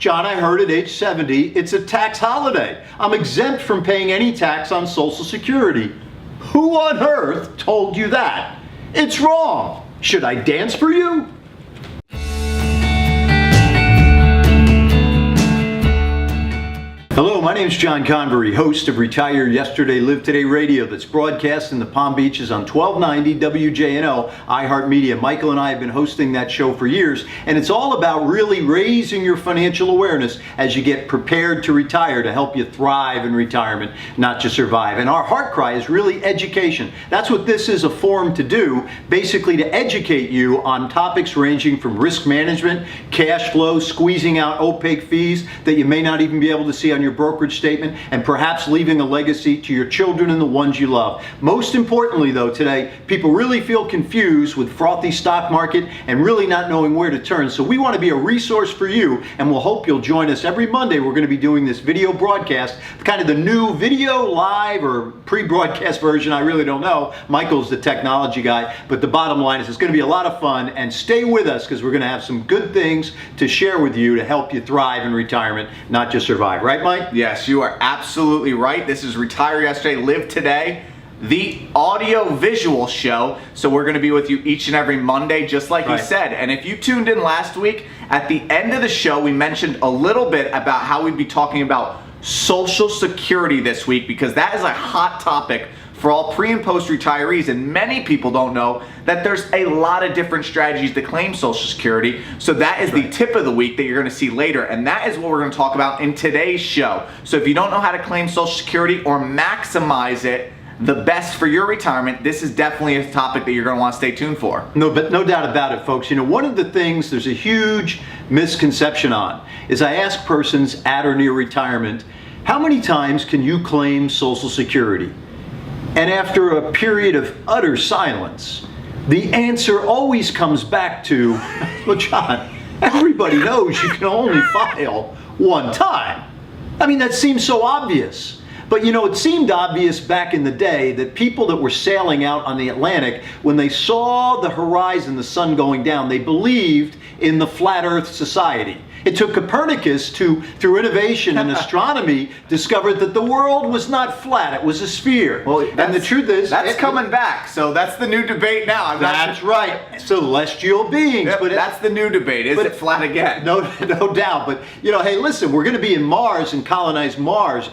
John, I heard at age 70, it's a tax holiday. I'm exempt from paying any tax on Social Security. Who on earth told you that? It's wrong. Should I dance for you? Hello, my name is John Convery, host of Retire Yesterday, Live Today Radio that's broadcast in the Palm Beaches on 1290 WJNO, iHeartMedia. Michael and I have been hosting that show for years, and it's all about really raising your financial awareness as you get prepared to retire to help you thrive in retirement, not just survive. And our heart cry is really education. That's what this is a forum to do, basically to educate you on topics ranging from risk management, cash flow, squeezing out opaque fees that you may not even be able to see on your brokerage statement, and perhaps leaving a legacy to your children and the ones you love. Most importantly, though, today, people really feel confused with frothy stock market and really not knowing where to turn. So we want to be a resource for you, and we'll hope you'll join us every Monday. We're going to be doing this video broadcast, kind of the new video live or pre-broadcast version. I really don't know. Michael's the technology guy, but the bottom line is it's going to be a lot of fun, and stay with us because we're going to have some good things to share with you to help you thrive in retirement, not just survive. Right, Mike? Yes, you are absolutely right. This is Retire Yesterday, Live Today, the audio-visual show. So we're going to be with you each and every Monday, just like you said. And if you tuned in last week, at the end of the show, we mentioned a little bit about how we'd be talking about Social Security this week, because that is a hot topic for all pre and post retirees, and many people don't know that there's a lot of different strategies to claim Social Security. So that is the tip of the week that you're going to see later, and that is what we're going to talk about in today's show. So if you don't know how to claim Social Security or maximize it the best for your retirement, this is definitely a topic that you're going to want to stay tuned for. No doubt about it, folks. You know, one of the things there's a huge misconception on is I ask persons at or near retirement, how many times can you claim Social Security? And after a period of utter silence, the answer always comes back to, well, John, everybody knows you can only file one time. I mean, that seems so obvious. But you know, it seemed obvious back in the day that people that were sailing out on the Atlantic, when they saw the horizon, the sun going down, they believed in the flat earth society. It took Copernicus to, through innovation in astronomy, discovered that the world was not flat, it was a sphere. Well, and the truth is, that's coming back. So that's the new debate now. That's right. Celestial beings. Yep, but that's the new debate. Is it flat again? No doubt. But you know, hey, listen, we're going to be in Mars and colonize Mars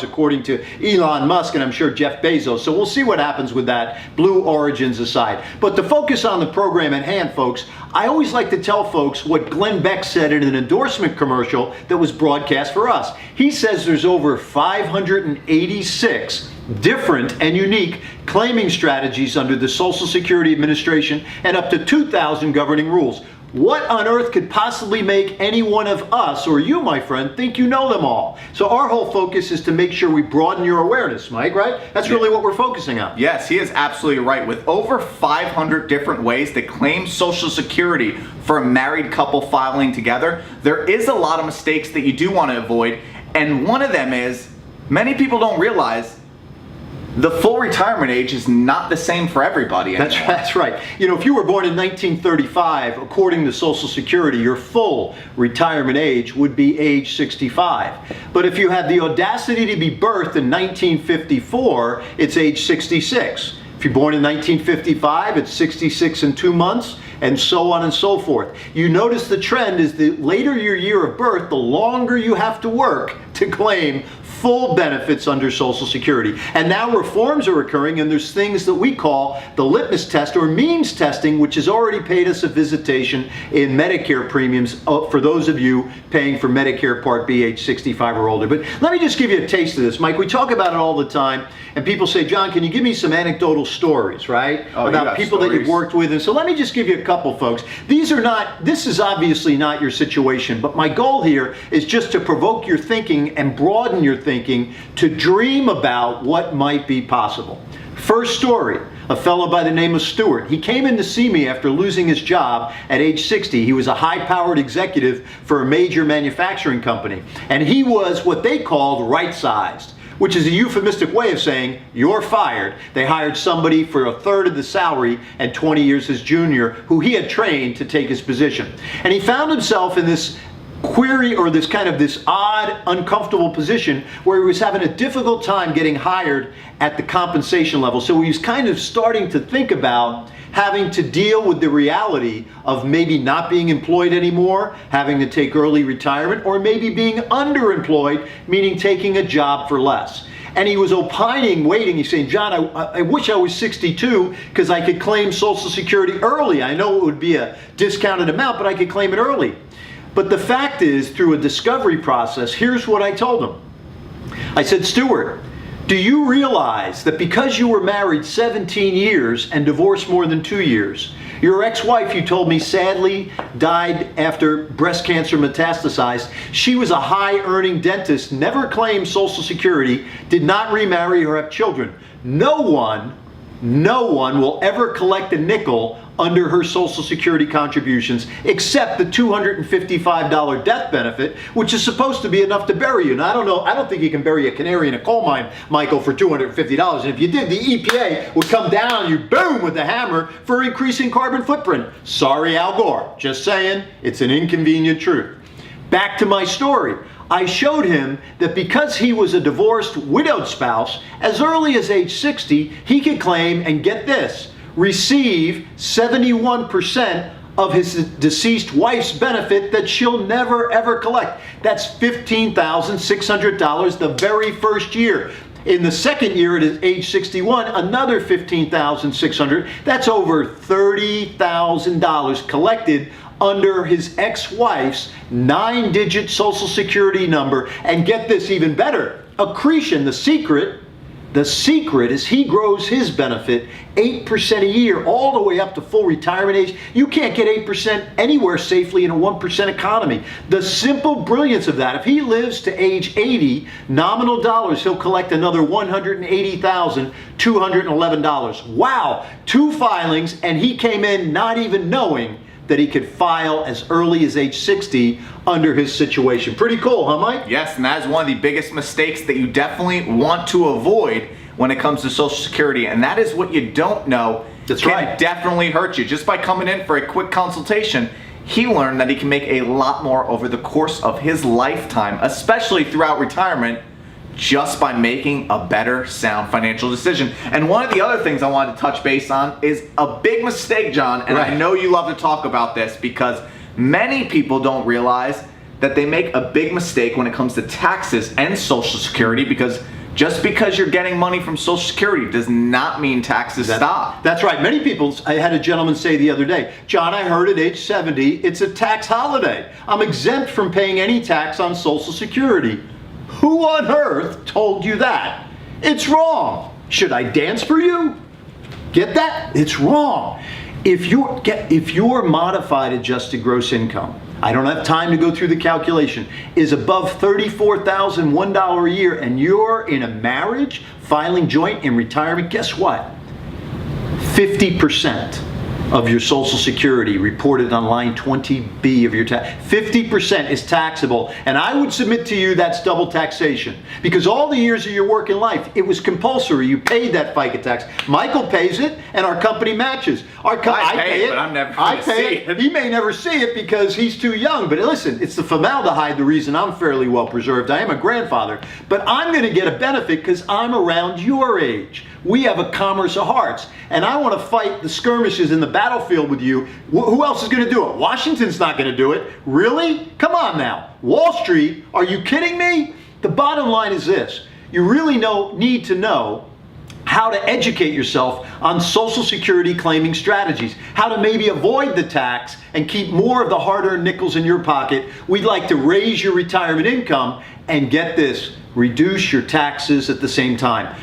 according to Elon Musk and I'm sure Jeff Bezos. So we'll see what happens with that, Blue Origins aside. But to focus on the program at hand, folks, I always like to tell folks what Glenn Beck said in an endorsement commercial that was broadcast for us. He says there's over 586 different and unique claiming strategies under the Social Security Administration and up to 2,000 governing rules. What on earth could possibly make any one of us, or you, my friend, think you know them all? So our whole focus is to make sure we broaden your awareness, Mike, right? That's really what we're focusing on. Yes, he is absolutely right. With over 500 different ways to claim Social Security for a married couple filing together, there is a lot of mistakes that you do want to avoid. And one of them is, many people don't realize the full retirement age is not the same for everybody anymore. That's right. You know, if you were born in 1935, according to Social Security, your full retirement age would be age 65. But if you had the audacity to be birthed in 1954, it's age 66. If you're born in 1955, it's 66 and 2 months, and so on and so forth. You notice the trend is the later your year of birth, the longer you have to work to claim full benefits under Social Security. And now reforms are occurring, and there's things that we call the litmus test or means testing, which has already paid us a visitation in Medicare premiums for those of you paying for Medicare Part B age 65 or older. But let me just give you a taste of this, Mike. We talk about it all the time, and people say, John, can you give me some anecdotal stories, right? About people that you've worked with. And so let me just give you a couple, folks. This is obviously not your situation, but my goal here is just to provoke your thinking and broaden your thinking to dream about what might be possible. First story, a fellow by the name of Stewart. He came in to see me after losing his job at age 60. He was a high-powered executive for a major manufacturing company, and he was what they called right-sized, which is a euphemistic way of saying you're fired. They hired somebody for a third of the salary and 20 years his junior, who he had trained to take his position. And he found himself in this query or this odd, uncomfortable position where he was having a difficult time getting hired at the compensation level. So he was kind of starting to think about having to deal with the reality of maybe not being employed anymore, having to take early retirement, or maybe being underemployed, meaning taking a job for less. And he was opining, waiting. He's saying, John, I wish I was 62 because I could claim Social Security early. I know it would be a discounted amount, but I could claim it early. But the fact is, through a discovery process, here's what I told him. I said, Stuart, do you realize that because you were married 17 years and divorced more than 2 years, your ex-wife, you told me, sadly died after breast cancer metastasized. She was a high-earning dentist, never claimed Social Security, did not remarry or have children. No one will ever collect a nickel under her Social Security contributions except the $255 death benefit, which is supposed to be enough to bury you. Now, I don't think you can bury a canary in a coal mine, Michael, for $250. And if you did, the EPA would come down on you, boom, with a hammer for increasing carbon footprint. Sorry, Al Gore. Just saying, it's an inconvenient truth. Back to my story. I showed him that because he was a divorced, widowed spouse, as early as age 60, he could claim, and get this, receive 71% of his deceased wife's benefit that she'll never ever collect. That's $15,600 the very first year. In the second year, at age 61, another $15,600. That's over $30,000 collected under his ex-wife's 9-digit Social Security number. And get this, even better, accretion. The secret is he grows his benefit 8% a year all the way up to full retirement age. You can't get 8% anywhere safely in a 1% economy. The simple brilliance of that, if he lives to age 80, nominal dollars, he'll collect another $180,211. Wow, 2 filings, and he came in not even knowing that he could file as early as age 60 under his situation. Pretty cool, huh, Mike? Yes, and that is one of the biggest mistakes that you definitely want to avoid when it comes to Social Security, and that is what you don't know can definitely hurt you. Just by coming in for a quick consultation, he learned that he can make a lot more over the course of his lifetime, especially throughout retirement, just by making a better, sound financial decision. And one of the other things I wanted to touch base on is a big mistake, John, and I know you love to talk about this because many people don't realize that they make a big mistake when it comes to taxes and Social Security, because just because you're getting money from Social Security does not mean taxes stop. That's right. Many people, I had a gentleman say the other day, John, I heard at age 70, it's a tax holiday. I'm exempt from paying any tax on Social Security. Who on earth told you that? It's wrong. Should I dance for you? Get that? It's wrong. If your modified adjusted gross income, I don't have time to go through the calculation, is above $34,001 a year and you're in a marriage, filing joint in retirement, guess what? 50% of your Social Security reported on line 20B of your tax. 50% is taxable. And I would submit to you that's double taxation. Because all the years of your working life, it was compulsory. You paid that FICA tax. Michael pays it, and our company matches. I pay it, but I'm never going to see it. He may never see it because he's too young. But listen, it's the formaldehyde the reason I'm fairly well preserved. I am a grandfather. But I'm going to get a benefit because I'm around your age. We have a commerce of hearts. And I want to fight the skirmishes in the battlefield with you. Who else is going to do it? Washington's not going to do it. Really? Come on now. Wall Street, are you kidding me? The bottom line is this. You really need to know how to educate yourself on Social Security claiming strategies, how to maybe avoid the tax and keep more of the hard-earned nickels in your pocket. We'd like to raise your retirement income and get this, reduce your taxes at the same time.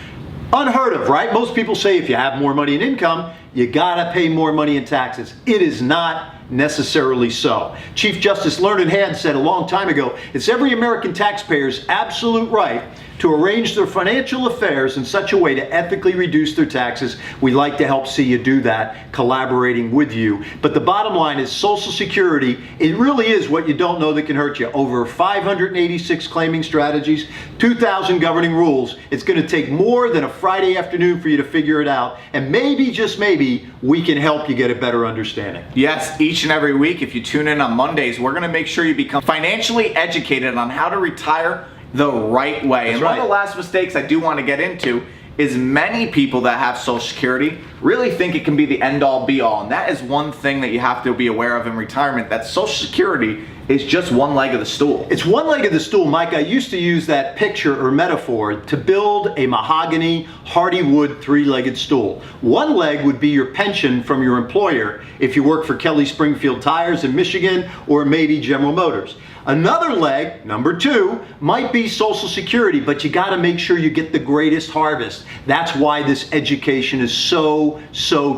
Unheard of, right? Most people say if you have more money in income, you gotta pay more money in taxes. It is not necessarily so. Chief Justice Learned Hand said a long time ago, it's every American taxpayer's absolute right to arrange their financial affairs in such a way to ethically reduce their taxes. We'd like to help see you do that, collaborating with you. But the bottom line is Social Security, it really is what you don't know that can hurt you. Over 586 claiming strategies, 2,000 governing rules. It's going to take more than a Friday afternoon for you to figure it out. And maybe, just maybe, we can help you get a better understanding. Yes, each each and every week. If you tune in on Mondays, we're going to make sure you become financially educated on how to retire the right way. That's and one of right. the last mistakes I do want to get into is many people that have Social Security really think it can be the end-all be-all. And that is one thing that you have to be aware of in retirement, that Social Security is just one leg of the stool. It's one leg of the stool, Mike. I used to use that picture or metaphor to build a mahogany, hardy wood, three-legged stool. One leg would be your pension from your employer if you work for Kelly Springfield Tires in Michigan or maybe General Motors. Another leg, number two, might be Social Security, but you got to make sure you get the greatest harvest. That's why this education is so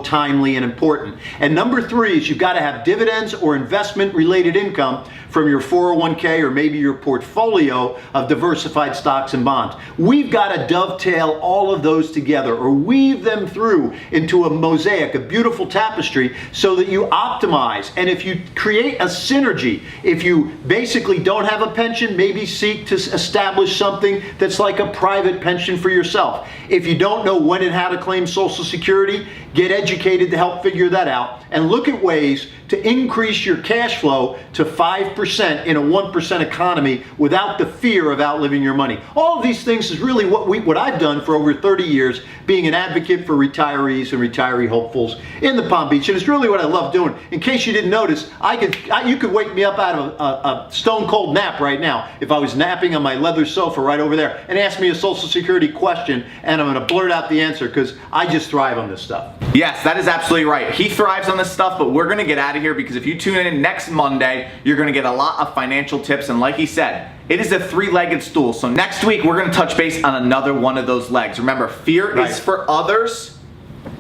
timely and important. And number three is you've got to have dividends or investment-related income from your 401k or maybe your portfolio of diversified stocks and bonds. We've got to dovetail all of those together or weave them through into a mosaic, a beautiful tapestry, so that you optimize. And if you create a synergy, if you basically don't have a pension, maybe seek to establish something that's like a private pension for yourself. If you don't know when and how to claim Social Security, get educated to help figure that out and look at ways to increase your cash flow to 5% in a 1% economy without the fear of outliving your money. All of these things is really what I've done for over 30 years, being an advocate for retirees and retiree hopefuls in the Palm Beach, and it's really what I love doing. In case you didn't notice, you could wake me up out of a stone cold nap right now if I was napping on my leather sofa right over there and ask me a Social Security question, and I'm going to blurt out the answer because I just thrive on this stuff. Yes, that is absolutely right. He thrives on this stuff, but we're going to get out of here because if you tune in next Monday, you're going to get a lot of financial tips. And like he said, it is a three-legged stool. So next week, we're going to touch base on another one of those legs. Remember, fear is for others.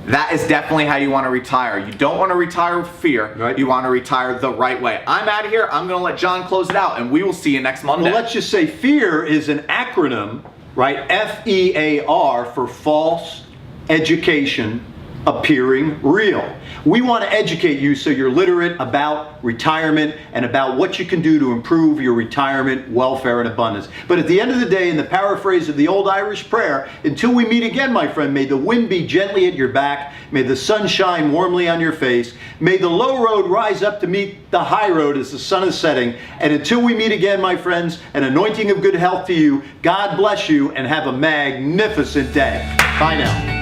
That is definitely how you want to retire. You don't want to retire with fear. Right. You want to retire the right way. I'm out of here. I'm going to let John close it out, and we will see you next Monday. Well, let's just say fear is an acronym, right? FEAR for false education appearing real. We want to educate you so you're literate about retirement and about what you can do to improve your retirement welfare and abundance. But at the end of the day, in the paraphrase of the old Irish prayer, until we meet again, my friend, may the wind be gently at your back, may the sun shine warmly on your face, may the low road rise up to meet the high road as the sun is setting, and until we meet again, my friends, an anointing of good health to you. God bless you and have a magnificent day. Bye now.